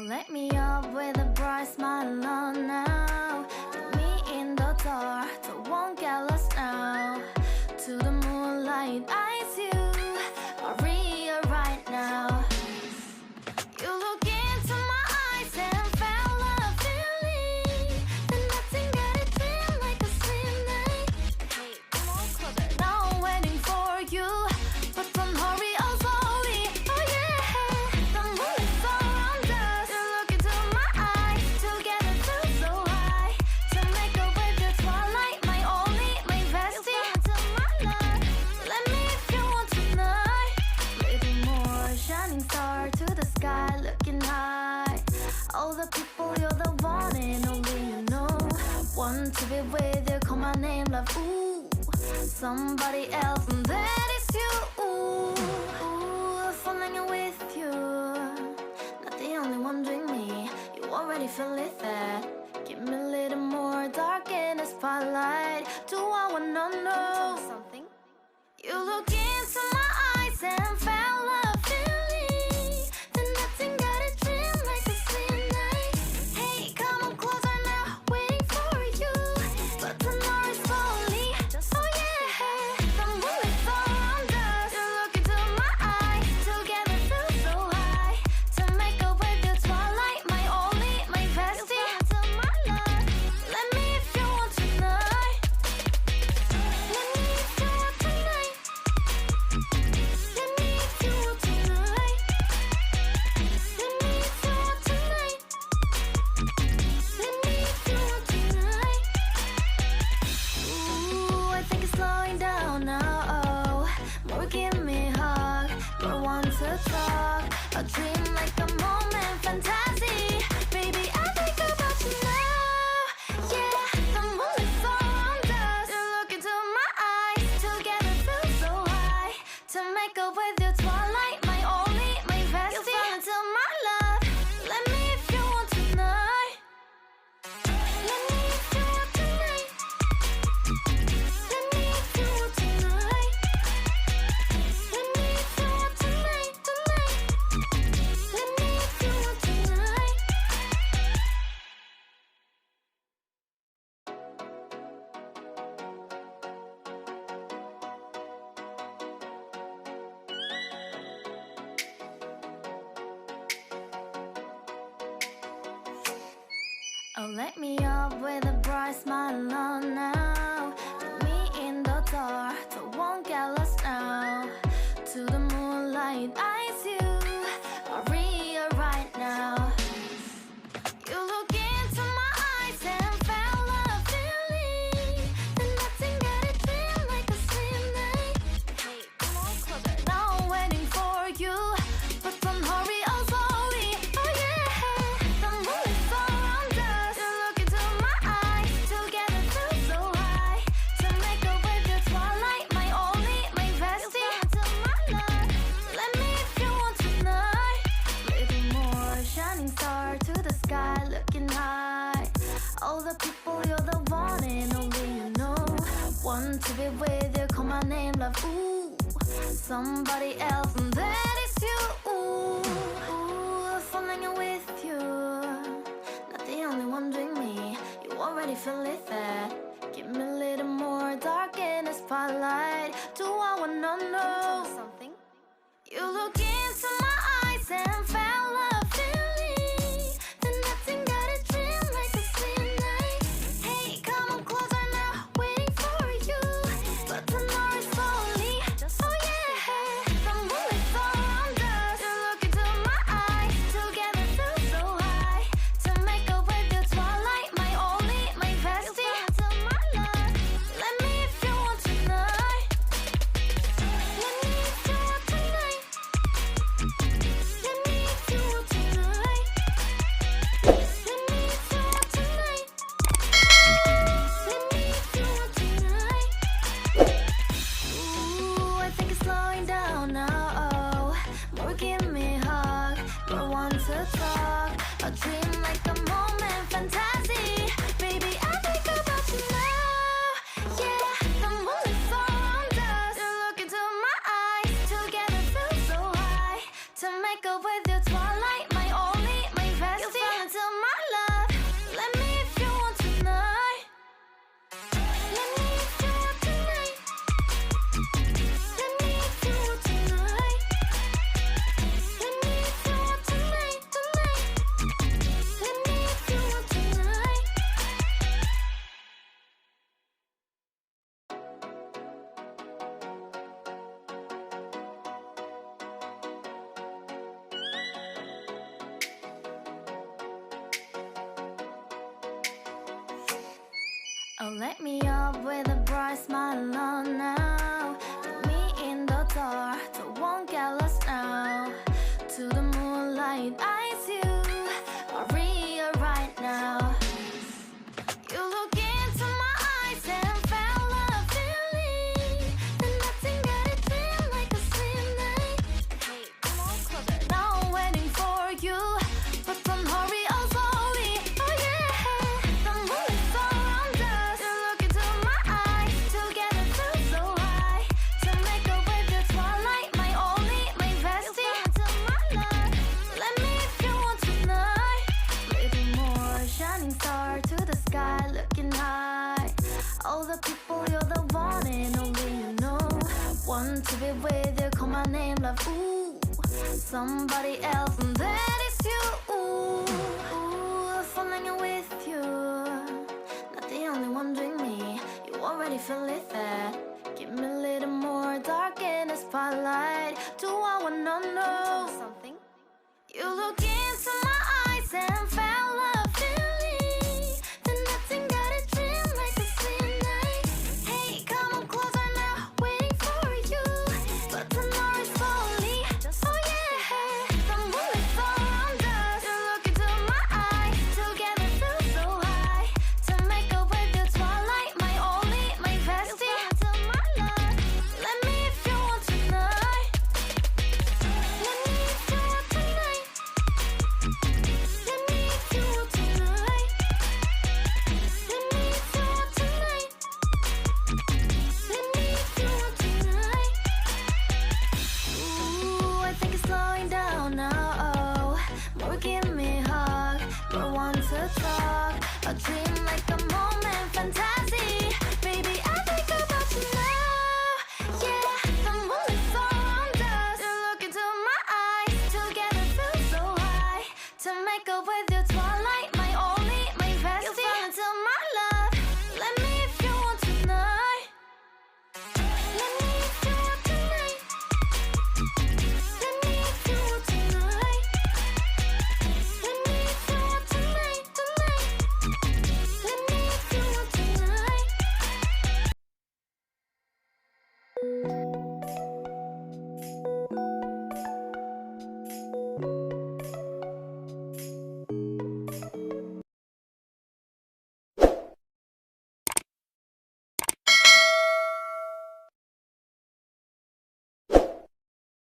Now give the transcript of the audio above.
Let me up with a bright smile on now. Put me in the dark, so won't get lost now. To the moonlight, eyes you are real right now. You look into my eyes and felt a feeling that nothing got it feel like a slim night. Hey, come on closer. Now I'm waiting for you, but don't hurry, oh slowly. Oh yeah, the moon is around us. You look into my eyes, together feel so high. To make up with the twilight, my only, my bestie. To my love, let me if you want tonight. Little more shining star to the sky, looking high. All the people, you're the one and only you know. Want to be with you, call my name, love. Ooh, somebody else, and that is you. Ooh, falling in with you. Not the only one doing me. You already feel it there. Give me a little more dark in the spotlight. Do I wanna know something? You look into my eyes and felt a feeling that nothing got a dream like a slim night. Hey, come on closer now, waiting for you, but the night is slowly. Oh yeah, the moon is around us. You look into my eyes, together feel so high. To make up with the twilight, my only, my bestie. To my love, let me if you want tonight. Let me if you want tonight. Let me if you want tonight. Let me if you want tonight. Let me if you want tonight. Ooh, I think it's slowing down now. Oh, more give me a hug, more want to talk. A dream like a moment, fantasy. Baby, I think about you now. Yeah, the moon is around us. You look into my eyes, together feel so high. To make up with your twilight, my only, my bestie. You fall into my love. Let me if you want tonight. Let me if you want tonight. Let me if you want tonight. Let me if you want tonight, tonight. Let me if you want tonight. Oh, let me up with a bright smile on now. Put me in the dark, so won't get lost now. To the moonlight, eyes you are real right now. You look into my eyes and felt a feeling that nothing got it feel like a slim night. Hey, come on closer. Now I'm waiting for you, but don't hurry, oh slowly. Oh yeah, the moon is around us. You look into my eyes, together feel so high. To make up with the twilight, my only, my bestie. To my love, let me if you want tonight. Little more shining star to the sky, looking high. All the people, you're the one and only you know. Want to be with you, call my name, love. Ooh, somebody else, and that is you. Ooh, falling in with you. Not the only one doing me. You already feel it there. Give me a little more dark in the spotlight. Do I wanna know something? You look into my eyes and felt a feeling that nothing got a dream like a slim night. Hey, come on closer now, waiting for you, but the night is slowly. Oh yeah, the moon is around us. You look into my eyes, together feel so high. To make up with the twilight, my only, my bestie. To my love, let me if you want tonight. Let me if you want tonight. Let me if you want tonight. Let me if you want tonight. Let me if you want tonight. Ooh, I think it's slowing down now. Oh, more give me a hug, more want to talk. A dream like a moment, fantasy. Baby, I think about you now. Yeah, the moon is around us. You look into my eyes, together feel so high. To make up with your twilight, my only, my bestie. Let me up with a bright smile on now. Put me in the dark, so won't get lost now. To the moonlight, eyes you, Maria right now. You look into my eyes and felt a feeling. Then nothing got it feel like a slim night. Hey, come on closer. Now I'm waiting for you, but don't hurry, oh slowly. Oh yeah, the moon is around us. You look into my eyes, together feel so high. To make a way the twilight, my only, my bestie. Let me if you want tonight. Little more shining star to the sky, looking high. All the people, you're the one and only you know. Want to be with you, call my name, love. Ooh, somebody else, and that is you. Ooh, falling in with you. Not the only one doing me. You already feel it there. Give me a little more dark in the spotlight. Do I wanna know something? You look into my eyes and